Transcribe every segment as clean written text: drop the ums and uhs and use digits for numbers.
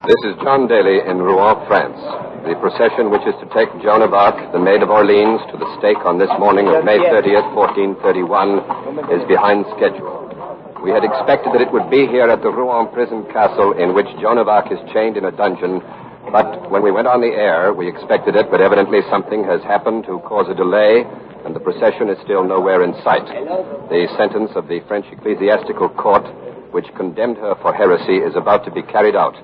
This is John Daly in Rouen, France. The procession which is to take Joan of Arc, the Maid of Orleans, to the stake on this morning of May 30th, 1431, is behind schedule. We had expected that it would be here at the Rouen prison castle in which Joan of Arc is chained in a dungeon, but when we went on the air, we expected it, but evidently something has happened to cause a delay, and the procession is still nowhere in sight. The sentence of the French ecclesiastical court, which condemned her for heresy, is about to be carried out.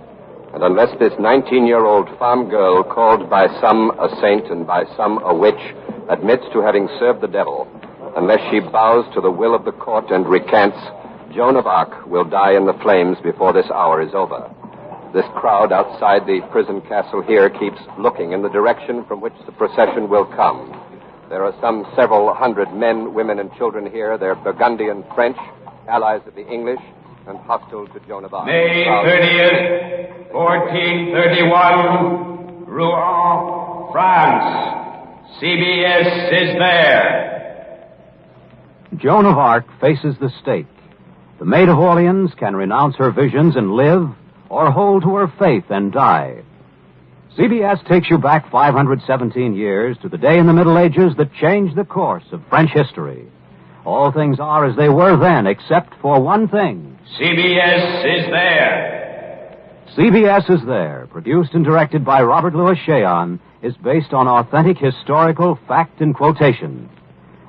And unless this 19-year-old farm girl, called by some a saint and by some a witch, admits to having served the devil, unless she bows to the will of the court and recants, Joan of Arc will die in the flames before this hour is over. This crowd outside the prison castle here keeps looking in the direction from which the procession will come. There are some several hundred men, women, and children here. They're Burgundian French, allies of the English, and hostile to Joan of Arc. May 30th, 1431, Rouen, France. CBS is there. Joan of Arc faces the stake. The Maid of Orleans can renounce her visions and live, or hold to her faith and die. CBS takes you back 517 years to the day in the Middle Ages that changed the course of French history. All things are as they were then, except for one thing. CBS is there. CBS is there, produced and directed by Robert Louis Cheon, is based on authentic historical fact and quotation.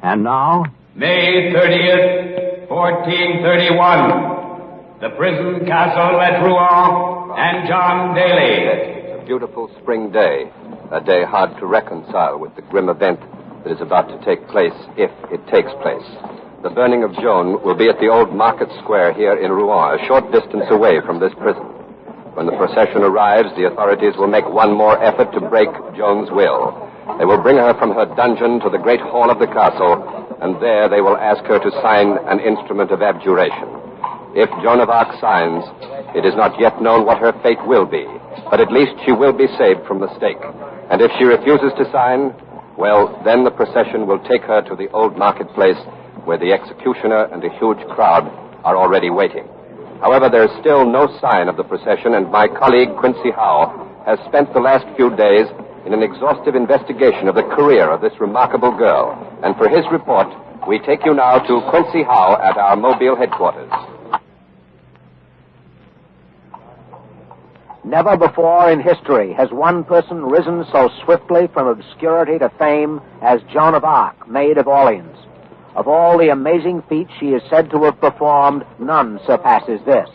And now, May 30th, 1431, the prison castle at Rouen and John Daly. It's a beautiful spring day, a day hard to reconcile with the grim event that is about to take place, if it takes place. The burning of Joan will be at the old market square here in Rouen, a short distance away from this prison. When the procession arrives, the authorities will make one more effort to break Joan's will. They will bring her from her dungeon to the great hall of the castle, and there they will ask her to sign an instrument of abjuration. If Joan of Arc signs, it is not yet known what her fate will be, but at least she will be saved from the stake. And if she refuses to sign, well, then the procession will take her to the old marketplace where the executioner and a huge crowd are already waiting. However, there is still no sign of the procession, and my colleague, Quincy Howe, has spent the last few days in an exhaustive investigation of the career of this remarkable girl. And for his report, we take you now to Quincy Howe at our Mobile headquarters. Never before in history has one person risen so swiftly from obscurity to fame as Joan of Arc, Maid of Orleans. Of all the amazing feats she is said to have performed, none surpasses this.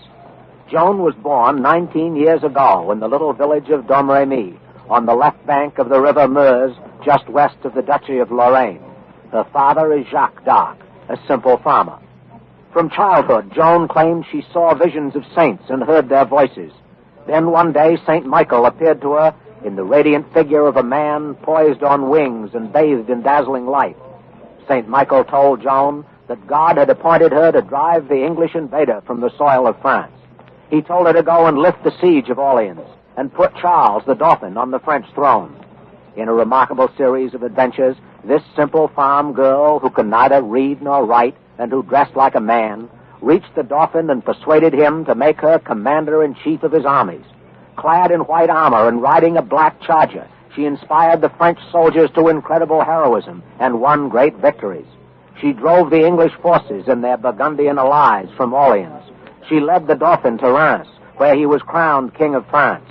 Joan was born 19 years ago in the little village of Domremy, on the left bank of the river Meuse, just west of the Duchy of Lorraine. Her father is Jacques d'Arc, a simple farmer. From childhood, Joan claimed she saw visions of saints and heard their voices. Then one day, St. Michael appeared to her in the radiant figure of a man poised on wings and bathed in dazzling light. St. Michael told Joan that God had appointed her to drive the English invader from the soil of France. He told her to go and lift the siege of Orleans and put Charles the Dauphin on the French throne. In a remarkable series of adventures, this simple farm girl, who could neither read nor write and who dressed like a man, reached the Dauphin and persuaded him to make her commander-in-chief of his armies. Clad in white armor and riding a black charger, she inspired the French soldiers to incredible heroism and won great victories. She drove the English forces and their Burgundian allies from Orleans. She led the Dauphin to Reims, where he was crowned King of France.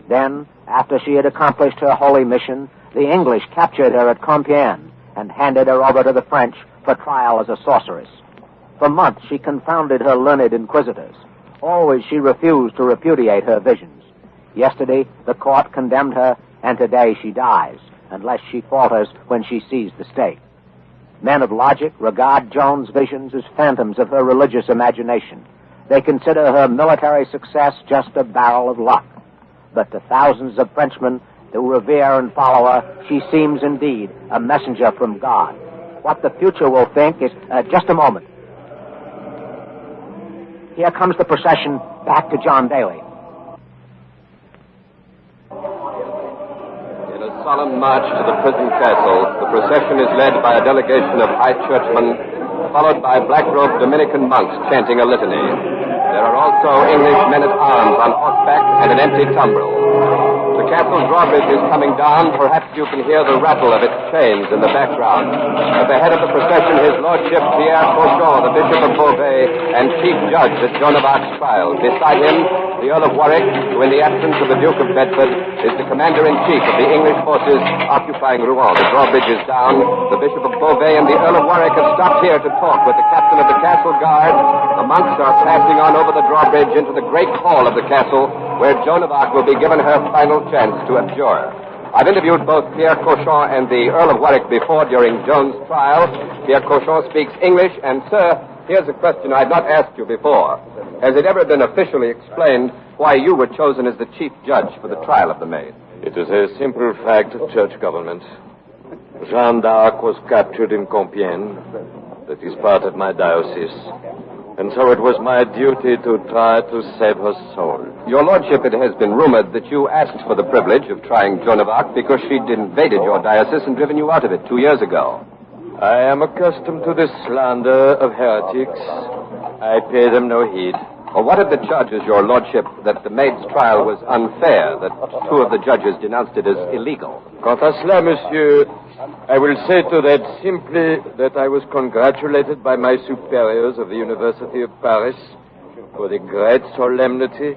Then, after she had accomplished her holy mission, the English captured her at Compiègne and handed her over to the French for trial as a sorceress. For months she confounded her learned inquisitors. Always she refused to repudiate her visions. Yesterday the court condemned her, and today she dies, unless she falters when she sees the stake. Men of logic regard Joan's visions as phantoms of her religious imagination. They consider her military success just a barrel of luck. But to thousands of Frenchmen who revere and follow her, she seems indeed a messenger from God. What the future will think is... just a moment. Here comes the procession back to John Daly. In a solemn march to the prison castle, the procession is led by a delegation of high churchmen, followed by black-robed Dominican monks chanting a litany. There are also English men-at-arms on horseback and an empty tumbrel. The castle drawbridge is coming down. Perhaps you can hear the rattle of its chains in the background. At the head of the procession, His Lordship Pierre Cochon, the Bishop of Beauvais, and Chief Judge at Joan of Arc's trial. Beside him, the Earl of Warwick, who in the absence of the Duke of Bedford is the Commander-in-Chief of the English forces occupying Rouen. The drawbridge is down. The Bishop of Beauvais and the Earl of Warwick have stopped here to talk with the captain of the castle guard. The monks are passing on over the drawbridge into the great hall of the castle, where Joan of Arc will be given her final chance to abjure. I've interviewed both Pierre Cochon and the Earl of Warwick before during Joan's trial. Pierre Cochon speaks English, and, sir, here's a question I've not asked you before. Has it ever been officially explained why you were chosen as the chief judge for the trial of the maid? It is a simple fact of church government. Jeanne d'Arc was captured in Compiègne. That is part of my diocese. And so it was my duty to try to save her soul. Your Lordship, it has been rumored that you asked for the privilege of trying Joan of Arc because she'd invaded your diocese and driven you out of it 2 years ago. I am accustomed to the slander of heretics. I pay them no heed. Well, what of the charges, Your Lordship, that the maid's trial was unfair, that 2 of the judges denounced it as illegal? Quant à cela, monsieur, I will say to that simply that I was congratulated by my superiors of the University of Paris for the great solemnity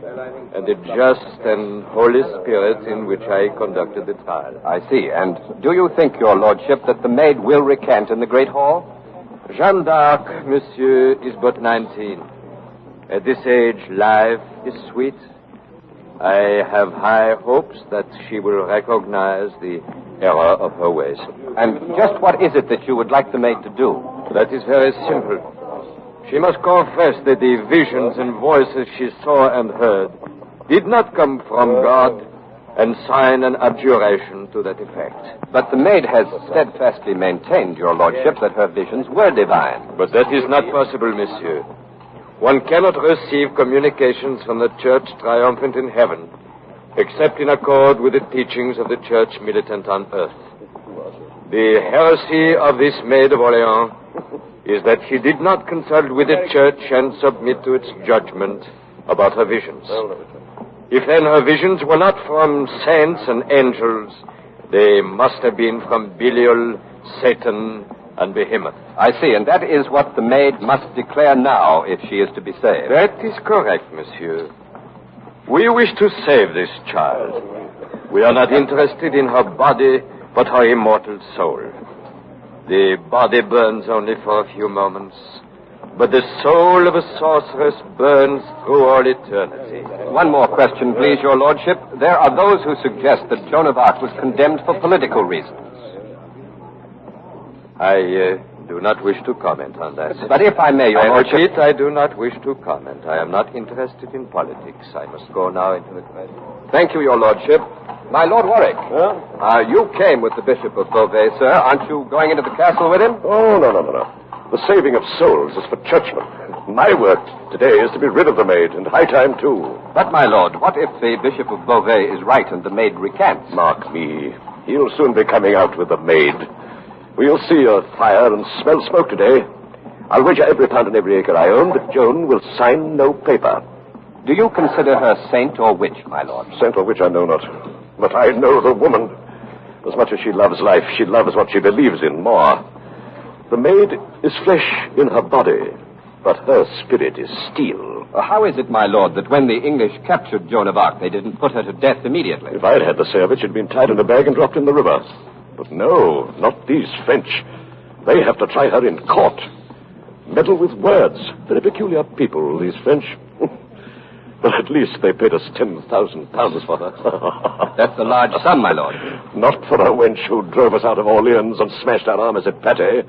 and the just and holy spirit in which I conducted the trial. I see. And do you think, Your Lordship, that the maid will recant in the Great Hall? Jeanne d'Arc, monsieur, is but 19. At this age, life is sweet. I have high hopes that she will recognize the error of her ways. And just what is it that you would like the maid to do? That is very simple. She must confess that the visions and voices she saw and heard did not come from God, and sign an abjuration to that effect. But the maid has steadfastly maintained, Your Lordship, that her visions were divine. But that is not possible, monsieur. One cannot receive communications from the Church triumphant in heaven, except in accord with the teachings of the Church militant on earth. The heresy of this Maid of Orleans is that she did not consult with the Church and submit to its judgment about her visions. If then her visions were not from saints and angels, they must have been from Belial, Satan, and Behemoth. I see, and that is what the maid must declare now if she is to be saved. That is correct, monsieur. We wish to save this child. We are not interested in her body, but her immortal soul. The body burns only for a few moments, but the soul of a sorceress burns through all eternity. One more question, please, Your Lordship. There are those who suggest that Joan of Arc was condemned for political reasons. I do not wish to comment on that. But if I may, Your Lordship... I repeat, I do not wish to comment. I am not interested in politics. I must go now into the question. Thank you, Your Lordship. My Lord Warwick. You came with the Bishop of Beauvais, sir. Aren't you going into the castle with him? Oh, no. The saving of souls is for churchmen. My work today is to be rid of the maid, and high time, too. But, my lord, what if the Bishop of Beauvais is right and the maid recants? Mark me. He'll soon be coming out with the maid. We'll see a fire and smell smoke today. I'll wager every pound and every acre I own that Joan will sign no paper. Do you consider her saint or witch, my lord? Saint or witch, I know not. But I know the woman. As much as she loves life, she loves what she believes in more. The maid is flesh in her body, but her spirit is steel. How is it, my lord, that when the English captured Joan of Arc, they didn't put her to death immediately? If I'd had the say of it, she'd been tied in a bag and dropped in the river. But no, not these French. They have to try her in court. Meddle with words. Very peculiar people, these French. But at least they paid us £10,000 for her. That's a large sum, my lord. Not for a wench who drove us out of Orleans and smashed our armies at Patay,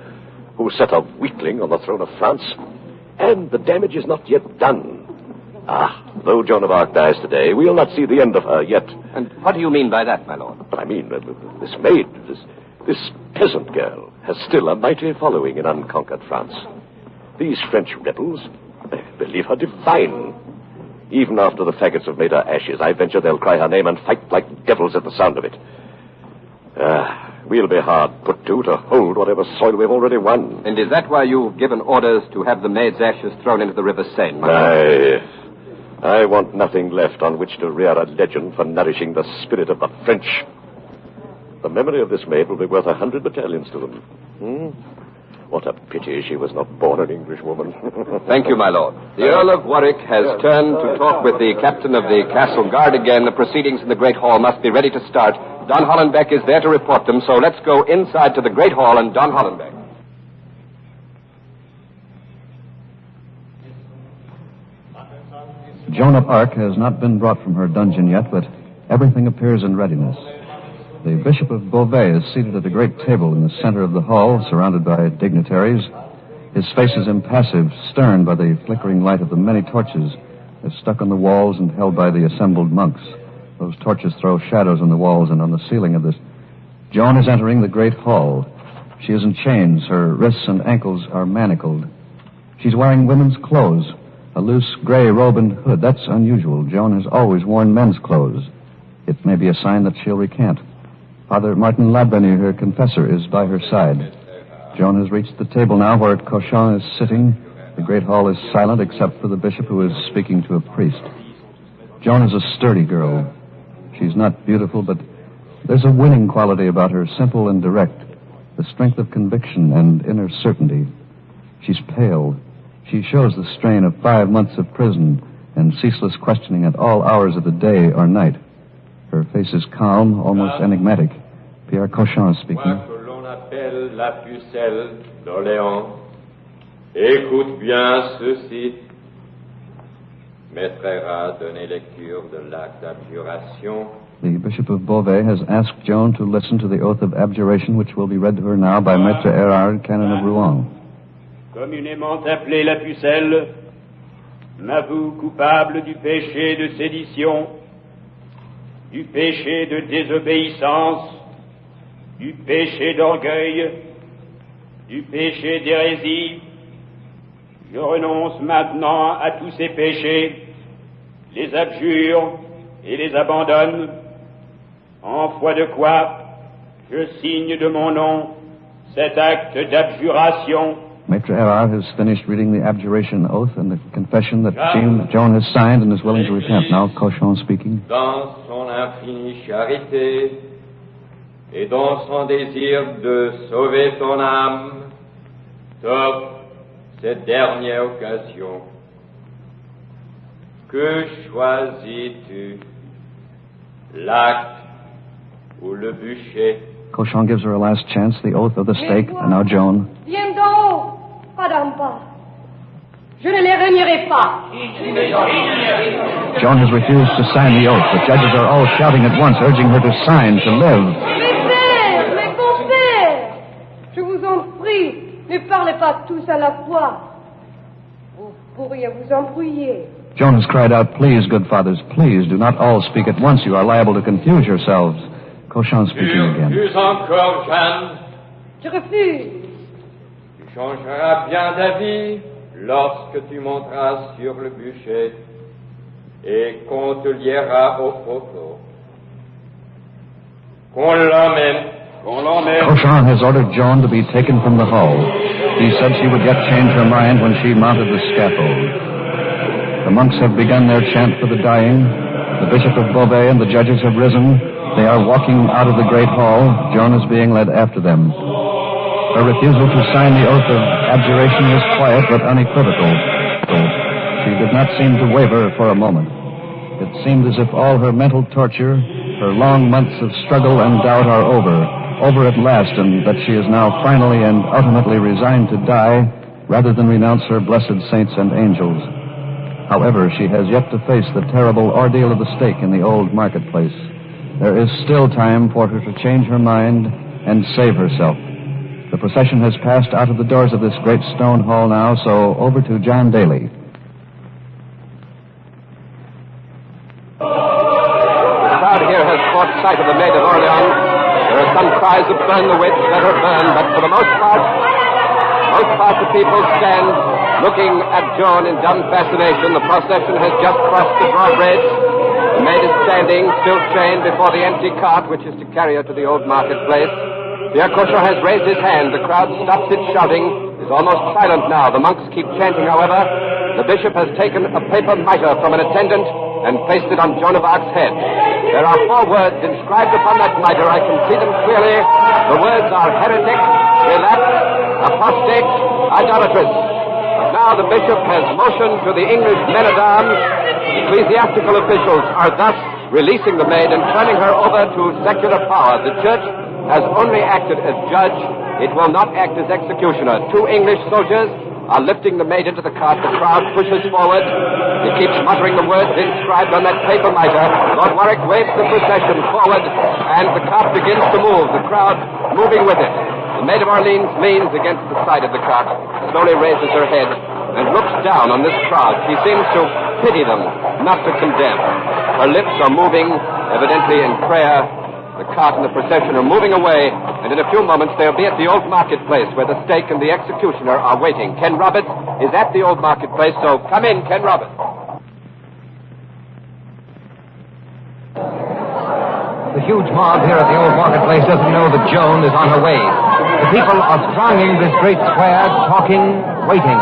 who set a weakling on the throne of France. And the damage is not yet done. Though Joan of Arc dies today, we'll not see the end of her yet. And what do you mean by that, my lord? I mean, this maid, this peasant girl, has still a mighty following in unconquered France. These French rebels, they believe her divine. Even after the faggots have made her ashes, I venture they'll cry her name and fight like devils at the sound of it. we'll be hard put to hold whatever soil we've already won. And is that why you've given orders to have the maid's ashes thrown into the River Seine, my lord? I want nothing left on which to rear a legend for nourishing the spirit of the French. The memory of this maid will be worth 100 battalions to them. What a pity she was not born an Englishwoman. Thank you, my lord. The Earl of Warwick has turned to talk with the captain of the castle guard again. The proceedings in the Great Hall must be ready to start. Don Hollenbeck is there to report them, so let's go inside to the Great Hall and Don Hollenbeck. Joan of Arc has not been brought from her dungeon yet, but everything appears in readiness. The Bishop of Beauvais is seated at a great table in the center of the hall, surrounded by dignitaries. His face is impassive, stern by the flickering light of the many torches that are stuck on the walls and held by the assembled monks. Those torches throw shadows on the walls and on the ceiling of this. Joan is entering the great hall. She is in chains. Her wrists and ankles are manacled. She's wearing women's clothes, a loose gray robe and hood. That's unusual. Joan has always worn men's clothes. It may be a sign that she'll recant. Father Martin Ladbeny, her confessor, is by her side. Joan has reached the table now where Cochon is sitting. The great hall is silent except for the bishop who is speaking to a priest. Joan is a sturdy girl. She's not beautiful, but there's a winning quality about her, simple and direct, the strength of conviction and inner certainty. She's pale. She shows the strain of 5 months of prison and ceaseless questioning at all hours of the day or night. Her face is calm, almost enigmatic. Pierre Cochon is speaking. Moi que l'on appelle la pucelle d'Orléans, écoute bien ceci. Maître Hérard donnait lecture de l'acte d'abjuration. The Bishop of Beauvais has asked Joan to listen to the oath of abjuration, which will be read to her now by Maître Hérard, canon of Rouen. Communément appelé la pucelle, m'avoue coupable du péché de sédition, du péché de désobéissance, du péché d'orgueil, du péché d'hérésie. Je renonce maintenant à tous ces péchés, les abjure et les abandonne, en foi de quoi je signe de mon nom cet acte d'abjuration. Maître Hérard has finished reading the abjuration oath and the confession that Joan has signed and is willing to repent. Now Cochon speaking. Dans son infinie charité et dans son désir de sauver ton âme, t'offre cette dernière occasion. Que choisis-tu, l'acte ou le bûcher? Cochon gives her a last chance, the oath of the stake, and now Joan. Viens d'en haut, Madame pas. Je ne les renierai pas. Joan has refused to sign the oath. The judges are all shouting at once, urging her to sign, to live. Mes pères, mes compères, je vous en prie, ne parlez pas tous à la fois. Vous pourriez vous embrouiller. Joan has cried out, please, good fathers, please, do not all speak at once. You are liable to confuse yourselves. Cochon speaking again. Refuse encore, Jeanne. Je refuse. Tu changeras bien d'avis lorsque tu monteras sur le bûcher et qu'on te liera au poteau. Qu'on l'emmène. Cochon has ordered Joan to be taken from the hall. He said she would yet change her mind when she mounted the scaffold. The monks have begun their chant for the dying. The Bishop of Beauvais and the judges have risen. They are walking out of the great hall. Joan is being led after them. Her refusal to sign the oath of abjuration was quiet but unequivocal. She did not seem to waver for a moment. It seemed as if all her mental torture, her long months of struggle and doubt are over at last, and that she is now finally and ultimately resigned to die rather than renounce her blessed saints and angels. However, she has yet to face the terrible ordeal of the stake in the old marketplace. There is still time for her to change her mind and save herself. The procession has passed out of the doors of this great stone hall now, so over to John Daly. The crowd here has caught sight of the Maid of Orleans. There are some cries of burn the witch, let her burn, but for the most part the people stand looking at Joan in dumb fascination. The procession has just crossed the drawbridge. The maid is standing, still trained, before the empty cart, which is to carry her to the old marketplace. Pierre Cochon has raised his hand. The crowd stops its shouting, is almost silent now. The monks keep chanting, however. The bishop has taken a paper mitre from an attendant and placed it on Joan of Arc's head. There are 4 words inscribed upon that mitre. I can see them clearly. The words are heretic, relapsed, apostate, idolatrous. But now the bishop has motioned to the English men-at-arms. Ecclesiastical officials are thus releasing the maid and turning her over to secular power. The church has only acted as judge. It will not act as executioner. 2 English soldiers are lifting the maid into the cart. The crowd pushes forward. He keeps muttering the words inscribed on that paper mitre. Lord Warwick waves the procession forward, and the cart begins to move, the crowd moving with it. The Maid of Orleans leans against the side of the cart, slowly raises her head, and looks down on this crowd. She seems to pity them, not to condemn. Her lips are moving, evidently in prayer. The cart and the procession are moving away, and in a few moments they'll be at the old marketplace where the stake and the executioner are waiting. Ken Roberts is at the old marketplace, so come in, Ken Roberts. The huge mob here at the old marketplace doesn't know that Joan is on her way. The people are thronging this great square, talking, waiting.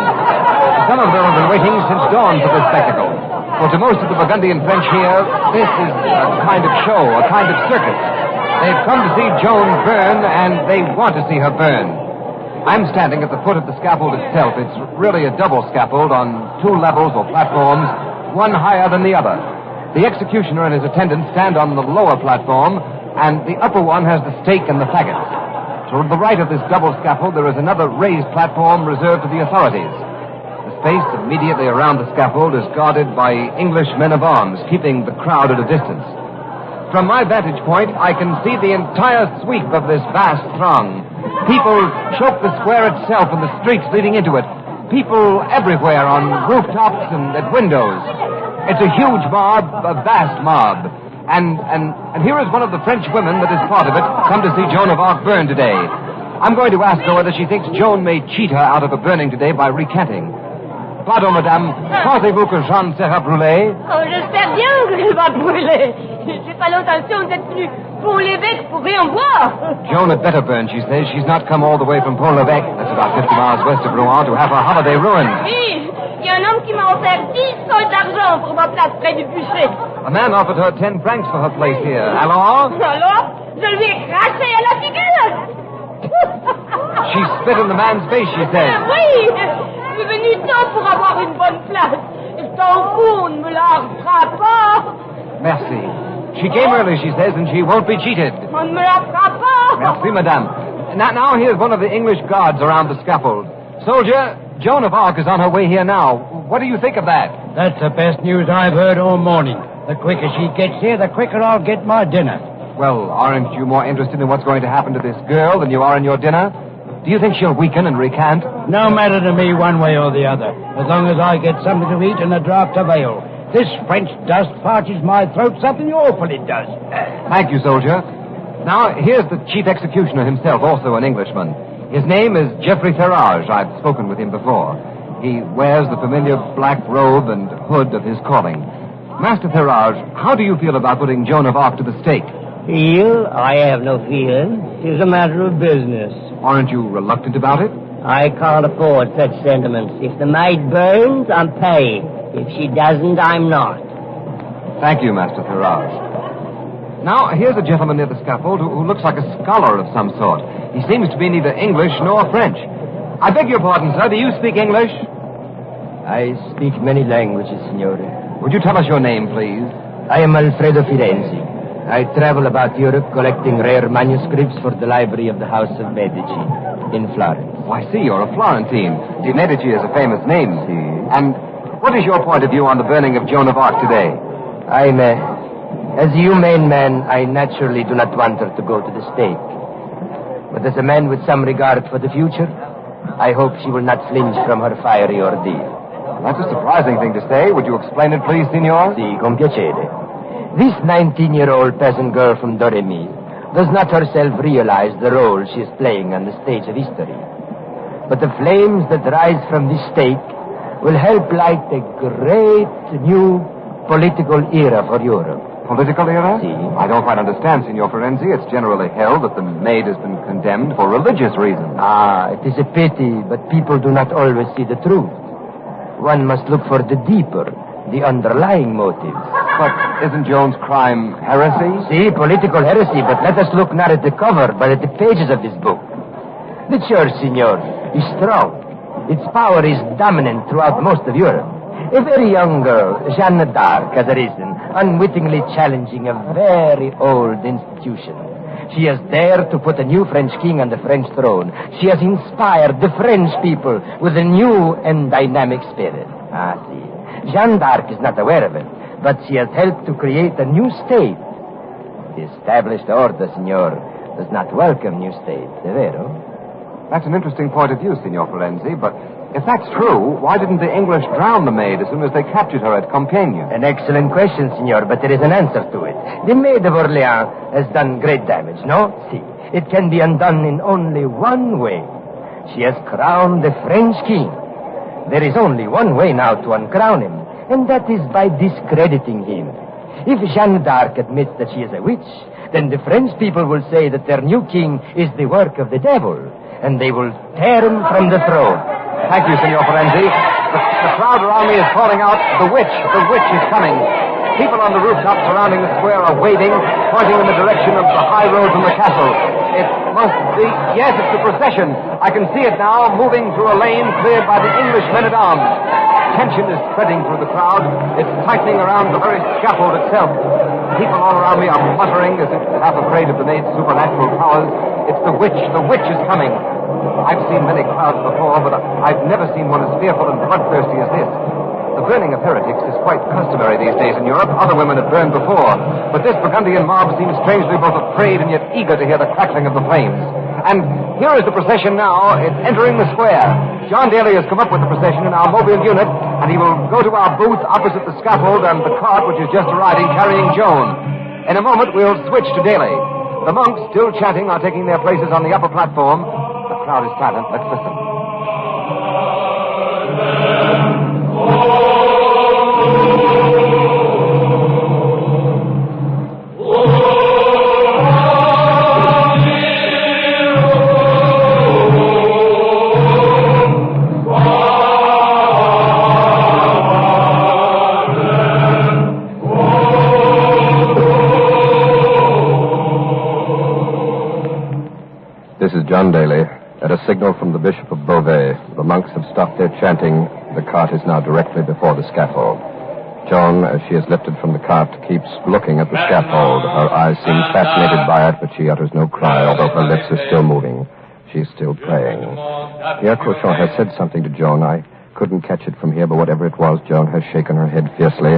Some of them have been waiting since dawn for this spectacle. For to most of the Burgundian French here, this is a kind of show, a kind of circus. They've come to see Joan burn, and they want to see her burn. I'm standing at the foot of the scaffold itself. It's really a double scaffold on 2 levels or platforms, one higher than the other. The executioner and his attendants stand on the lower platform, and the upper one has the stake and the faggots. To the right of this double scaffold, there is another raised platform reserved to the authorities. The space immediately around the scaffold is guarded by English men-of-arms, keeping the crowd at a distance. From my vantage point, I can see the entire sweep of this vast throng. People choke the square itself and the streets leading into it. People everywhere on rooftops and at windows. It's a huge mob, a vast mob. And here is one of the French women that is part of it, come to see Joan of Arc burn today. I'm going to ask her whether she thinks Joan may cheat her out of a burning today by recanting. Pardon, madame. Pensez-vous que Jeanne sera brûlée? Oh, j'espère bien que je va brûler. J'ai pas l'intention d'être venue pour l'évêque pour rien voir. Joan had better burn, she says. She's not come all the way from Pont-l'Evêque, that's about 50 miles west of Rouen, to have her holiday ruined. Oui, il y a un homme qui m'a offert 10 sols d'argent pour ma place près du bûcher. A man offered her 10 francs for her place here. Alors? Alors, je lui ai craché à la figure. She spit in the man's face, she said. Oui, je suis venu tôt pour avoir une bonne place. Et tant fou, on ne me la pas. Merci. She came early, she says, and she won't be cheated. On ne me la pas. Merci, madame. Now here's one of the English guards around the scaffold. Soldier, Joan of Arc is on her way here now. What do you think of that? That's the best news I've heard all morning. The quicker she gets here, the quicker I'll get my dinner. Well, aren't you more interested in what's going to happen to this girl than you are in your dinner? Do you think she'll weaken and recant? No matter to me one way or the other, as long as I get something to eat and a draught of ale. This French dust parches my throat something awful, it does. Thank you, soldier. Now, here's the chief executioner himself, also an Englishman. His name is Geoffrey Ferrage. I've spoken with him before. He wears the familiar black robe and hood of his calling. Master Ferrage, how do you feel about putting Joan of Arc to the stake? Feel? I have no fear. It is a matter of business. Aren't you reluctant about it? I can't afford such sentiments. If the maid burns, I'm paid. If she doesn't, I'm not. Thank you, Master Ferrage. Now, here's a gentleman near the scaffold who looks like a scholar of some sort. He seems to be neither English nor French. I beg your pardon, sir. Do you speak English? I speak many languages, signore. Would you tell us your name, please? I am Alfredo Firenze. I travel about Europe collecting rare manuscripts for the library of the House of Medici in Florence. Oh, I see. You're a Florentine. De Medici is a famous name. And what is your point of view on the burning of Joan of Arc today? As a humane man, I naturally do not want her to go to the stake. But as a man with some regard for the future, I hope she will not flinch from her fiery ordeal. That's a surprising thing to say. Would you explain it, please, signor? Si, con piacere. This 19-year-old peasant girl from Doremi does not herself realize the role she is playing on the stage of history. But the flames that rise from this stake will help light a great new political era for Europe. Political era? Si. I don't quite understand, Signor Ferenzi. It's generally held that the maid has been condemned for religious reasons. Ah, it is a pity, but people do not always see the truth. One must look for the deeper, the underlying motives. But isn't Joan's crime heresy? See, political heresy, but let us look not at the cover, but at the pages of this book. The church, Signor, is strong. Its power is dominant throughout most of Europe. A very young girl, Jeanne d'Arc, has arisen, unwittingly challenging a very old institution. She has dared to put a new French king on the French throne. She has inspired the French people with a new and dynamic spirit. Ah, see. Jeanne d'Arc is not aware of it, but she has helped to create a new state. The established order, Signor, does not welcome new states, vero? That's an interesting point of view, Signor Ferenzi, but if that's true, why didn't the English drown the maid as soon as they captured her at Compiègne? An excellent question, Signor, but there is an answer to it. The Maid of Orleans has done great damage, no? See, it can be undone in only one way. She has crowned the French king. There is only one way now to uncrown him, and that is by discrediting him. If Jeanne d'Arc admits that she is a witch, then the French people will say that their new king is the work of the devil, and they will tear him from the throne. Thank you, Signor Ferenzi. The crowd around me is calling out, the witch is coming. People on the rooftop surrounding the square are waving, pointing in the direction of the high road from the castle. It must be, yes, it's the procession. I can see it now, moving through a lane cleared by the English men-at-arms. Tension is spreading through the crowd. It's tightening around the very scaffold itself. People all around me are muttering as if half afraid of the maid's supernatural powers. It's the witch is coming. I've seen many crowds before, but I've never seen one as fearful and bloodthirsty as this. The burning of heretics is quite customary these days in Europe. Other women have burned before. But this Burgundian mob seems strangely both afraid and yet eager to hear the crackling of the flames. And here is the procession now. It's entering the square. John Daly has come up with the procession in our mobile unit, and he will go to our booth opposite the scaffold and the cart which is just arriving carrying Joan. In a moment, we'll switch to Daly. The monks, still chanting, are taking their places on the upper platform. The crowd is silent. Let's listen. This is John Daly. At a signal from the Bishop of Beauvais, the monks have stopped their chanting. The cart is now directly before the scaffold. Joan, as she is lifted from the cart, keeps looking at the scaffold. Her eyes seem fascinated by it, but she utters no cry, although her lips are still moving. She is still praying. Pierre Cochon has said something to Joan. I couldn't catch it from here, but whatever it was, Joan has shaken her head fiercely.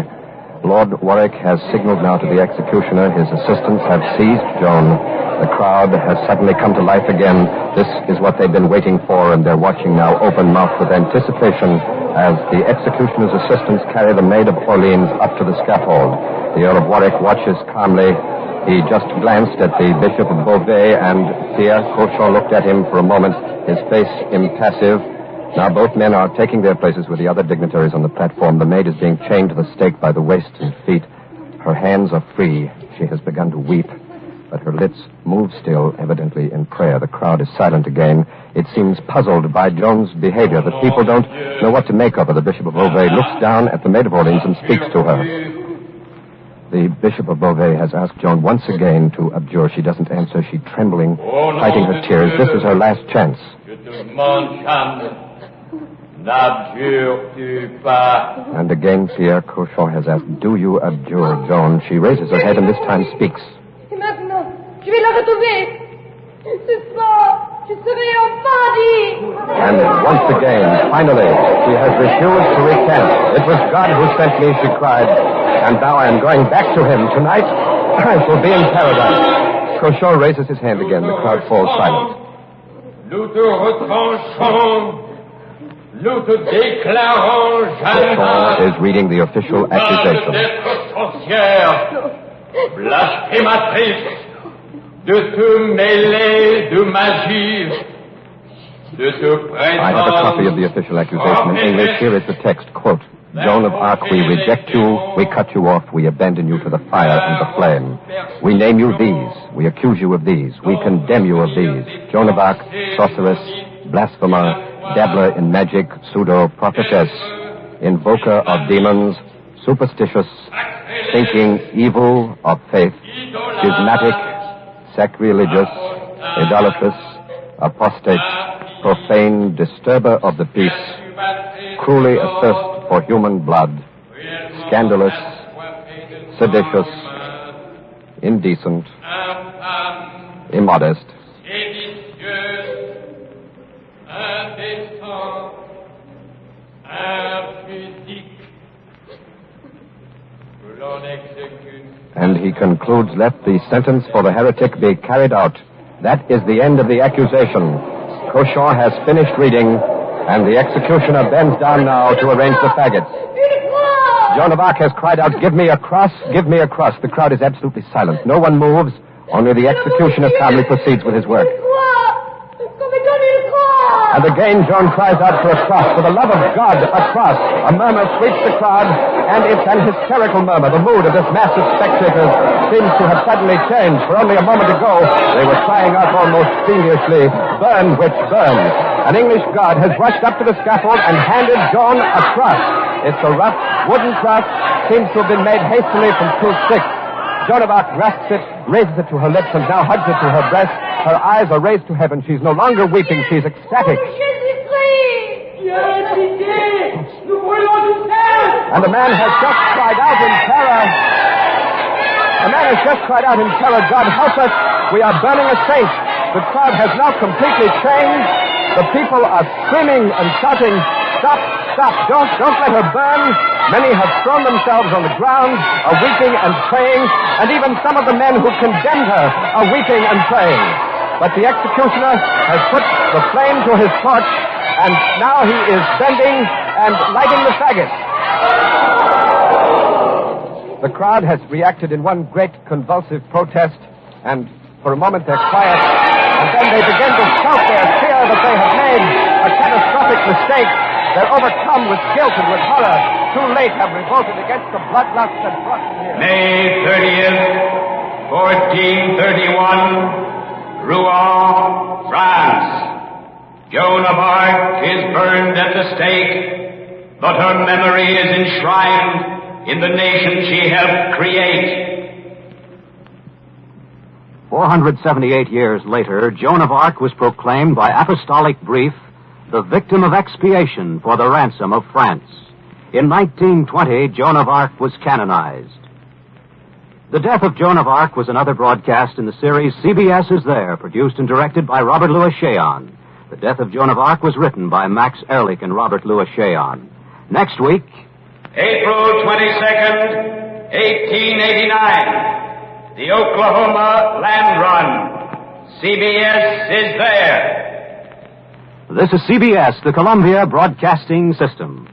Lord Warwick has signaled now to the executioner. His assistants have seized Joan. The crowd has suddenly come to life again. This is what they've been waiting for, and they're watching now open-mouthed with anticipation as the executioner's assistants carry the Maid of Orleans up to the scaffold. The Earl of Warwick watches calmly. He just glanced at the Bishop of Beauvais, and Pierre Cochon looked at him for a moment, his face impassive. Now both men are taking their places with the other dignitaries on the platform. The maid is being chained to the stake by the waist and feet. Her hands are free. She has begun to weep, but her lips move still, evidently in prayer. The crowd is silent again. It seems puzzled by Joan's behavior. The people don't know what to make of her. The Bishop of Beauvais looks down at the Maid of Orleans and speaks to her. The Bishop of Beauvais has asked Joan once again to abjure. She doesn't answer. She's trembling, fighting her tears. This is her last chance. And again, Pierre Cochon has asked, do you abjure, Joan? She raises her head and this time speaks. Et maintenant, je vais la retrouver. C'est ça. Je serai enfin libre. And once again, finally, she has refused to recant. It was God who sent me, she cried. And now I am going back to him. Tonight, I shall be in paradise. Cochon raises his hand again. The crowd falls silent. Nous te retranchons. Nous te déclarons, Cochon is reading the official accusation. Blasphématrice, de te mêler de magie, de te prétendre... I have a copy of the official accusation in English. Here is the text, quote, Joan of Arc, we reject you, we cut you off, we abandon you to the fire and the flame. We name you these, we accuse you of these, we condemn you of these. Joan of Arc, sorceress, blasphemer, dabbler in magic, pseudo-prophetess, invoker of demons, superstitious, thinking evil of faith, schismatic, sacrilegious, idolatrous, apostate, profane, disturber of the peace, cruelly athirst for human blood, scandalous, seditious, indecent, immodest, and he concludes, let the sentence for the heretic be carried out. That is the end of the accusation. Cauchon has finished reading, and the executioner bends down now to arrange the faggots. Joan of Arc has cried out, give me a cross, give me a cross. The crowd is absolutely silent. No one moves. Only the executioner calmly proceeds with his work. And again Joan cries out for a cross. For the love of God, a cross. A murmur sweeps the crowd, and it's an hysterical murmur. The mood of this mass of spectators seems to have suddenly changed. For only a moment ago, they were crying out almost fiendishly, burn, witch, burn. An English guard has rushed up to the scaffold and handed Joan a cross. It's a rough wooden cross, seems to have been made hastily from 2 sticks. Joan of Arc grasps it, raises it to her lips, and now hugs it to her breast. Her eyes are raised to heaven. She's no longer weeping. She's ecstatic. And the man has just cried out in terror. The man has just cried out in terror, God help us, we are burning a saint. The crowd has now completely changed. The people are screaming and shouting, stop, stop, don't let her burn. Many have thrown themselves on the ground, are weeping and praying, and even some of the men who condemned her are weeping and praying. But the executioner has put the flame to his torch, and now he is bending and lighting the faggot. The crowd has reacted in one great convulsive protest, and for a moment they're quiet, and then they begin to shout their fear that they have made a catastrophic mistake. They're overcome with guilt and with horror. Too late have revolted against the bloodlust that brought them here. May 30th, 1431, Rouen, France. Joan of Arc is burned at the stake, but her memory is enshrined in the nation she helped create. 478 years later, Joan of Arc was proclaimed by apostolic brief the victim of expiation for the ransom of France. In 1920, Joan of Arc was canonized. The Death of Joan of Arc was another broadcast in the series CBS Is There, produced and directed by Robert Louis Cheon. The Death of Joan of Arc was written by Max Ehrlich and Robert Louis Cheon. Next week, April 22nd, 1889, the Oklahoma Land Run. CBS Is There. This is CBS, the Columbia Broadcasting System.